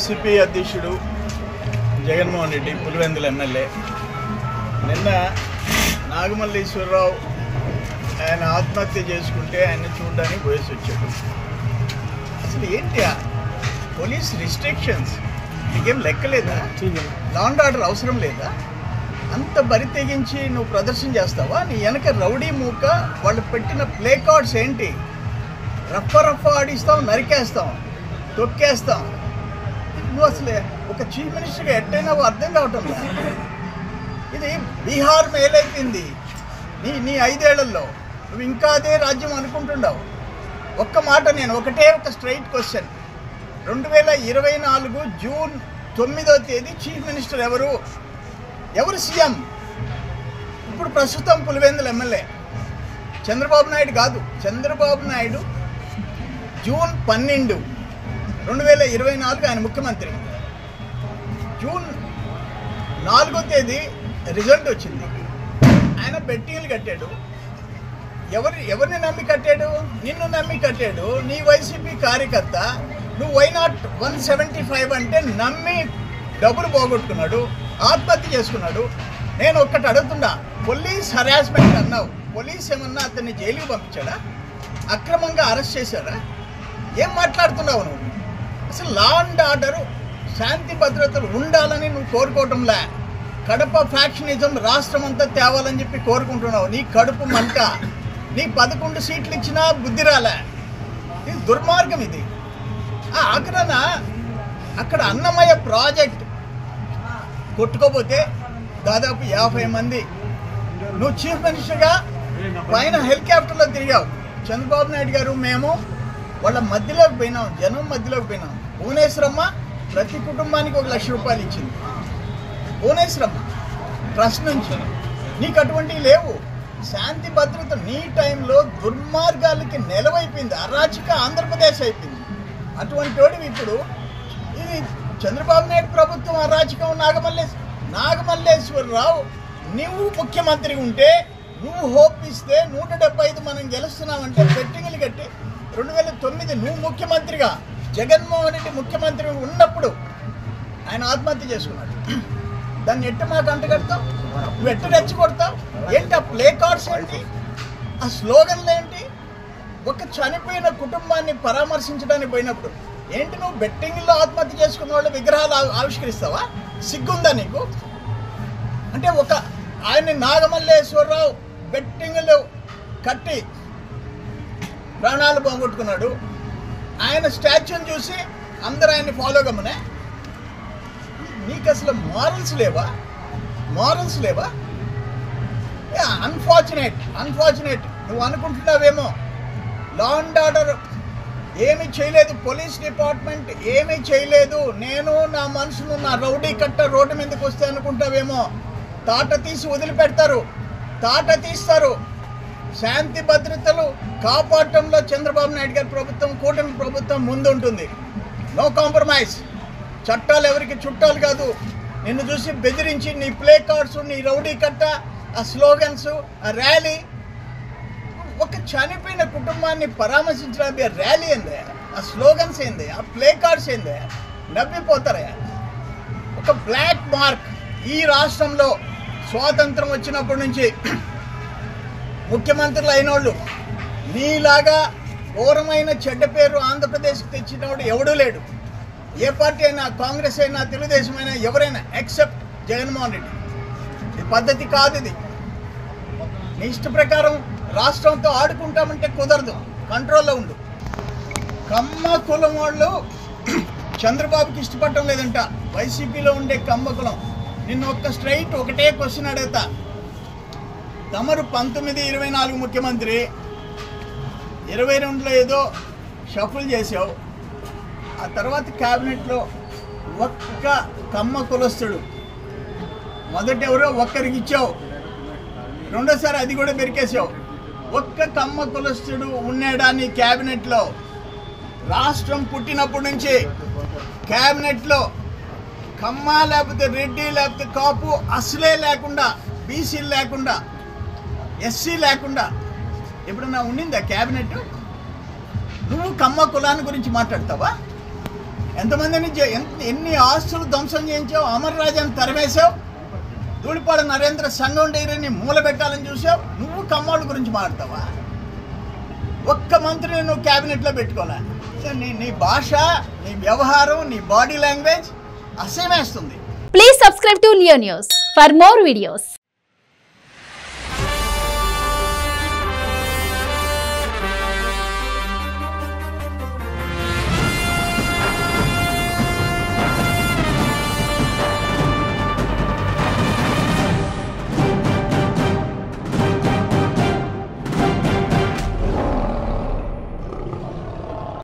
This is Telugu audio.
వైసీపీ అధ్యక్షుడు జగన్మోహన్ రెడ్డి పులివెందుల ఎమ్మెల్యే నిన్న నాగమల్లీశ్వరరావు ఆయన ఆత్మహత్య చేసుకుంటే ఆయన చూడడానికి పోయేసి వచ్చాడు. అసలు ఏంటి పోలీస్ రిస్ట్రిక్షన్స్ నీకేం లెక్కలేదా? లా అండ్ ఆర్డర్ అవసరం లేదా? అంత బరి తెగించి నువ్వు ప్రదర్శన చేస్తావా? నీ వెనక రౌడీ మూక వాళ్ళు పెట్టిన ప్లే కార్డ్స్ ఏంటి? రఫ ఆడిస్తాం, నరికేస్తాం, తొక్కేస్తాం. నువ్వు అసలు ఒక చీఫ్ మినిస్టర్గా ఎట్టయినా అర్థం కావటం లేదు. ఇది బీహార్ మేలైపోయింది నీ 5 ఏళ్లలో. నువ్వు ఇంకా అదే రాజ్యం అనుకుంటున్నావు. ఒక్క మాట, నేను ఒకటే ఒక స్ట్రైట్ క్వశ్చన్. 2024 జూన్ 9వ తేదీ చీఫ్ మినిస్టర్ ఎవరు సీఎం? ఇప్పుడు ప్రస్తుతం పులివెందుల ఎమ్మెల్యే చంద్రబాబు నాయుడు కాదు. చంద్రబాబు నాయుడు జూన్ 12, 2024 ఆయన ముఖ్యమంత్రి. జూన్ 4వ తేదీ రిజల్ట్ వచ్చింది. ఆయన బెట్టింగ్లు కట్టాడు. ఎవరిని నమ్మి కట్టాడు? నిన్ను నమ్మి కట్టాడు. నీ వైసీపీ కార్యకర్త. నువ్వు వైనాట్ 175 అంటే నమ్మి డబ్బులు పోగొట్టుకున్నాడు, ఆత్మహత్య చేసుకున్నాడు. నేను ఒక్కటి అడుగుతున్నా, పోలీస్ హరాస్మెంట్ అన్నావు. పోలీస్ ఏమన్నా అతన్ని జైలుకి పంపించాడా? అక్రమంగా అరెస్ట్ చేశాడా? ఏం మాట్లాడుతున్నావు నువ్వు? అసలు లా అండ్ ఆర్డరు, శాంతి భద్రతలు ఉండాలని నువ్వు కోరుకోవటంలే. కడప ఫ్యాక్షనిజం రాష్ట్రం అంతా తేవాలని చెప్పి కోరుకుంటున్నావు. నీ కడుపు మంట. నీ 11 సీట్లు ఇచ్చినా బుద్ధి రాలే. ఇది దుర్మార్గం. ఇది ఆఖరణ అక్కడ అన్నమయ్య ప్రాజెక్ట్ కొట్టుకోపోతే దాదాపు 50 మంది. నువ్వు చీఫ్ మినిస్టర్గా పైన హెలికాప్టర్లో తిరిగావు. చంద్రబాబు నాయుడు గారు మేము వాళ్ళ మధ్యలోకి పోయినాం, జనం మధ్యలోకి పోయినాం. భువనేశ్వరమ్మ ప్రతి కుటుంబానికి 1 లక్ష రూపాయలు ఇచ్చింది. భువనేశ్వరమ్మ ట్రస్ట్ నుంచి. నీకు అటువంటివి లేవు. శాంతి భద్రత నీ టైంలో దుర్మార్గాలకి నెలవైపోయింది. అరాచక ఆంధ్రప్రదేశ్ అయిపోయింది. అటువంటి వాడివి ఇప్పుడు ఇది చంద్రబాబు నాయుడు ప్రభుత్వం అరాచకం. నాగమల్లేశ్వరరావు నువ్వు ముఖ్యమంత్రి ఉంటే, నువ్వు హోప్ ఇస్తే 175 మనం గెలుస్తున్నామంటే బెట్టింగ్లు కట్టి 2009 నువ్వు ముఖ్యమంత్రిగా, జగన్మోహన్ రెడ్డి ముఖ్యమంత్రి ఉన్నప్పుడు ఆయన ఆత్మహత్య చేసుకున్నాడు. దాన్ని ఎట్ట మాకు అంటగడతావు? నువ్వు ఎట్ట రెచ్చగొడతావు? ఏంటి ఆ ప్లే కార్డ్స్ ఏంటి? ఆ స్లోగన్లు ఏంటి? ఒక చనిపోయిన కుటుంబాన్ని పరామర్శించడానికి పోయినప్పుడు ఏంటి నువ్వు బెట్టింగ్లో ఆత్మహత్య చేసుకున్న వాళ్ళు విగ్రహాలు ఆవిష్కరిస్తావా? సిగ్గుందా నీకు? అంటే ఆయన నాగమల్లేశ్వరరావు బెట్టింగ్లు కట్టి ప్రాణాలు పోగొట్టుకున్నాడు. ఆయన స్టాచ్యూని చూసి అందరూ ఆయన్ని ఫాలో కమ్మనే. నీకు అసలు మారల్స్ లేవా? అన్ఫార్చునేట్. నువ్వు అనుకుంటున్నావేమో లా అండ్ ఆర్డర్ ఏమీ చేయలేదు, పోలీస్ డిపార్ట్మెంట్ ఏమీ చేయలేదు, నేను నా మనుషులు నా రౌడీ కట్ట రోడ్డు మీదకి వస్తే అనుకుంటావేమో. తాట తీసి వదిలిపెడతారు, తాట తీస్తారు. శాంతి భద్రతలు కాపాడటంలో చంద్రబాబు నాయుడు గారి ప్రభుత్వం, కూటమి ప్రభుత్వం ముందుంటుంది. No compromise. చట్టాలు ఎవరికి చుట్టాలు కాదు. నిన్ను చూసి బెదిరించి నీ ప్లే కార్డ్స్, నీ రౌడీ కట్ట, ఆ స్లోగన్స్, ఆ ర్యాలీ. ఒక చనిపోయిన కుటుంబాన్ని పరామర్శించడానికి ర్యాలీ ఏంది? ఆ స్లోగన్స్ ఏంది? ఆ ప్లే కార్డ్స్ ఏంది? నవ్విపోతారా? ఒక బ్లాక్ మార్క్ ఈ రాష్ట్రంలో స్వాతంత్రం వచ్చినప్పటి నుంచి ముఖ్యమంత్రులు అయినోళ్ళు నీలాగా ఘోరమైన చెడ్డ పేరు ఆంధ్రప్రదేశ్కి తెచ్చినోడు ఎవడూ లేడు. ఏ పార్టీ అయినా, కాంగ్రెస్ అయినా, తెలుగుదేశం అయినా, ఎవరైనా ఎక్సెప్ట్ జగన్మోహన్ రెడ్డి. ఈ పద్ధతి కాదు. ఇది నీ ఇష్ట ప్రకారం రాష్ట్రంతో ఆడుకుంటామంటే కుదరదు. కంట్రోల్లో ఉండు. కమ్మ కులం వాళ్ళు చంద్రబాబుకి ఇష్టపడటం లేదంట. వైసీపీలో ఉండే కమ్మ కులం. నిన్ను ఒకటే క్వశ్చన్ అడుగుతా. తమరు 19-24 ముఖ్యమంత్రి, 22లో ఏదో షఫుల్ చేసావు. ఆ తర్వాత క్యాబినెట్లో ఒక్క కమ్మ కులస్తుడు, మొదట ఎవరో ఒక్కరికి ఇచ్చావు, రెండోసారి అది కూడా బెరికేసావు. ఒక్క కమ్మ కులస్తుడు ఉన్నాడా నీ క్యాబినెట్లో? రాష్ట్రం పుట్టినప్పటి నుంచి క్యాబినెట్లో కమ్మ లేకపోతే రెడ్డి లేకపోతే కాపు అసలే లేకుండా, బీసీలు లేకుండా, ఎస్సీ లేకుండా ఎప్పుడన్నా ఉండిందా క్యాబినెట్? నువ్వు కమ్మ కులాన్ని గురించి మాట్లాడతావా? ఎంతమందిని ఎన్ని ఆస్తులు ధ్వంసం చేయించావు, అమర్ రాజాని తరిమేశావు, ధూళిపాడ నరేంద్ర సంఘం డైరీని మూల పెట్టాలని చూసావు. నువ్వు కమ్మోళ్ళ గురించి మాట్లాడతావా? ఒక్క మంత్రిని నువ్వు క్యాబినెట్లో పెట్టుకోలే. నీ భాష, నీ వ్యవహారం, నీ బాడీ లాంగ్వేజ్ అసహ్యమేస్తుంది. Please subscribe to Leo News for more videos.